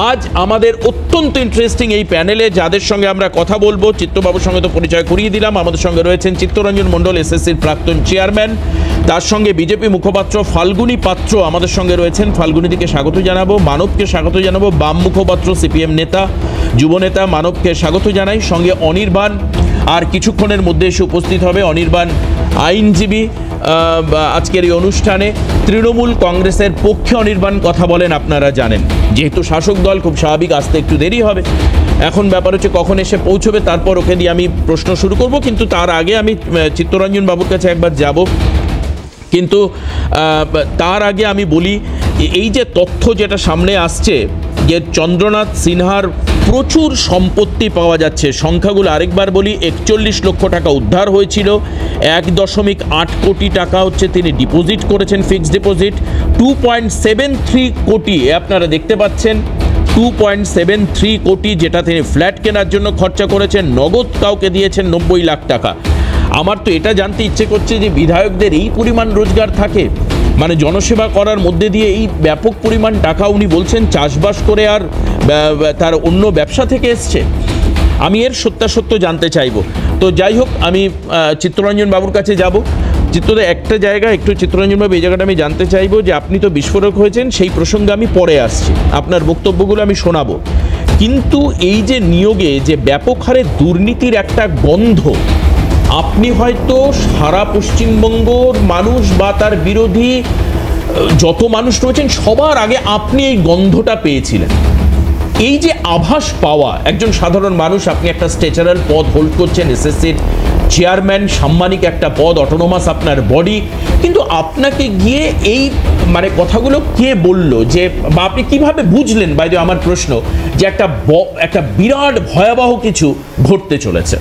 আজ আমাদের অত্যন্ত ইন্টারেস্টিং এই প্যানেলে যাদের সঙ্গে আমরা কথা বলবো, চিত্তবাবুর সঙ্গে তো পরিচয় করিয়ে দিলাম। আমাদের সঙ্গে রয়েছেন চিত্তরঞ্জন মণ্ডল, এসএসসির প্রাক্তন চেয়ারম্যান, তার সঙ্গে বিজেপি মুখপাত্র ফাল্গুনী পাত্র আমাদের সঙ্গে রয়েছেন। ফাল্গুনীদিকে স্বাগত জানাবো, মানবকে স্বাগত জানাবো, বাম মুখপাত্র সিপিএম নেতা, যুব নেতা মানবকে স্বাগত জানাই। সঙ্গে অনির্বাণ আর কিছুক্ষণের মধ্যে এসে উপস্থিত হবে। অনির্বাণ আইনজীবী, আজকের এই অনুষ্ঠানে তৃণমূল কংগ্রেসের পক্ষে অনির্বাণ কথা বলেন, আপনারা জানেন। যেহেতু শাসক দল, খুব স্বাভাবিক আসতে একটু দেরি হবে। এখন ব্যাপার হচ্ছে কখন এসে পৌঁছবে, তারপর ওকে দিয়ে আমি প্রশ্ন শুরু করব। কিন্তু তার আগে আমি চিত্তরঞ্জন বাবুর কাছে একবার যাব। কিন্তু তার আগে আমি বলি, এই যে তথ্য যেটা সামনে আসছে যে চন্দ্রনাথ সিনহার প্রচুর সম্পত্তি পাওয়া যাচ্ছে, সংখ্যাগুলো আরেকবার বলি, 41 লক্ষ টাকা উদ্ধার হয়েছিল, 1.8 কোটি টাকা হচ্ছে তিনি ডিপোজিট করেছেন, ফিক্সড ডিপোজিট, 2.73 কোটি আপনারা দেখতে পাচ্ছেন, 2.73 কোটি যেটা তিনি ফ্ল্যাট কেনার জন্য খরচা করেছেন, নগদ কাউকে দিয়েছেন 90 লাখ টাকা। আমার তো এটা জানতে ইচ্ছে করছে যে বিধায়কদের এই পরিমাণ রোজগার থাকে, মানে জনসেবা করার মধ্যে দিয়ে এই ব্যাপক পরিমাণ টাকা উনি বলছেন চাষবাস করে আর তার অন্য ব্যবসা থেকে এসছে। আমি এর সত্যাসত্য জানতে চাইব। তো যাই হোক, আমি চিত্তরঞ্জন বাবুর কাছে যাব। চিত্তদা, একটা জায়গা একটু চিত্তরঞ্জন বাবু, এই জায়গাটা আমি জানতে চাইব যে আপনি তো বিস্ফোরক হয়েছেন, সেই প্রসঙ্গে আমি পরে আসছি, আপনার বক্তব্যগুলো আমি শোনাবো। কিন্তু এই যে নিয়োগে যে ব্যাপক হারে দুর্নীতির একটা গন্ধ, আপনি হয়তো সারা পশ্চিমবঙ্গর মানুষ বা তার বিরোধী যত মানুষ রয়েছেন সবার আগে আপনি এই গন্ধটা পেয়েছিলেন। এই যে আভাস পাওয়া, একজন সাধারণ মানুষ, আপনি একটা স্ট্রেচারাল পদ হোল্ড করছেন, এসএসসির চেয়ারম্যান, সাম্মানিক একটা পদ, অটোনোমাস আপনার বডি, কিন্তু আপনাকে গিয়ে এই মানে কথাগুলো কে বলল, যে বা আপনি কিভাবে বুঝলেন, বাইরে আমার প্রশ্ন, যে একটা বিরাট ভয়াবহ কিছু ঘটতে চলেছে?